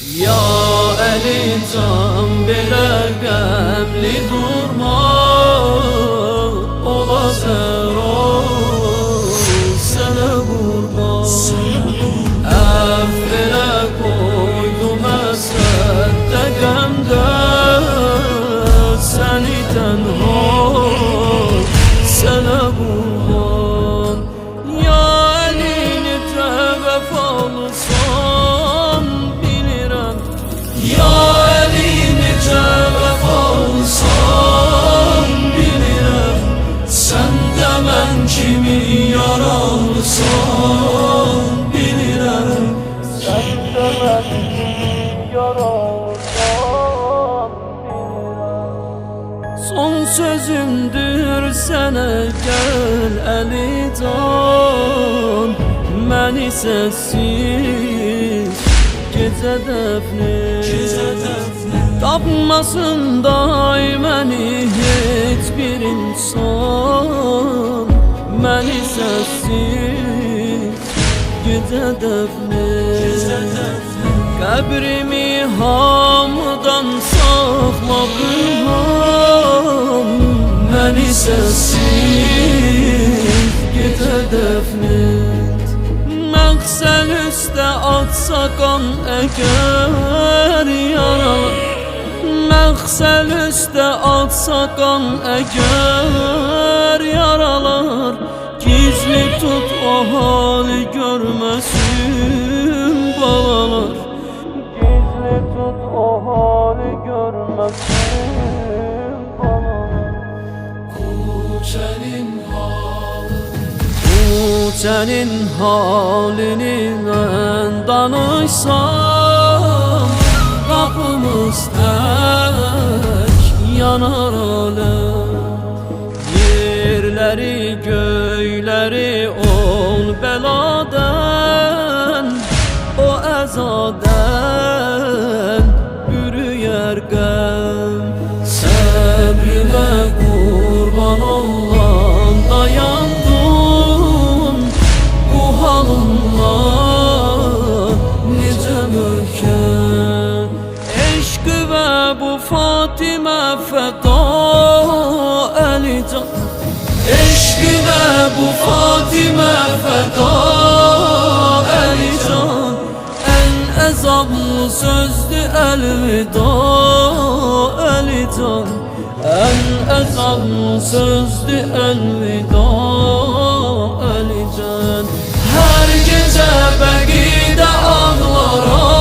Ya Əli can belə qəmli durma, ola zəro sənə qurban. Əfv elə qoydum əsəddə qəmdə, səni tənha sənə qurban. Ya Əli necə vəfalısan bilirəm, ya Əli necə vəfalısan bilirəm. Sən də mən kimi yaralısan bilirəm, sən də mən kimi yaralısan bilirəm. Son sözümdür sənə gəl Əli can, məni səssiz gecə dəfni tapmasın day məni heç bir insan. Məni səssiz gecə dəfni qəbrimi hamıdan saxladım. Məni səssiz gecə dəfni məqsəl üstə atsa qan əgər yaralar, məqsəl üstə atsa qan əgər yaralar. Gizli tut o hali görməsin balalar, gizli tut o hali görməsin balalar. Senin halini mən danışsam, qapımız tək yanar aləm. Yerləri göyləri ol bəladən, o əzadən bürüyər qəm. Səbrimə qurban olan dayandım, bu halımla necə möhkəm. Eşq və bu Fatimə fəda Əli can, eşq və bu Fatimə fəda Əli can. Ən əzablı sözdü əlvida Əli can, ən əzablı sözdü əlvida Əli can. Hər gecə bəqidə ağlaram.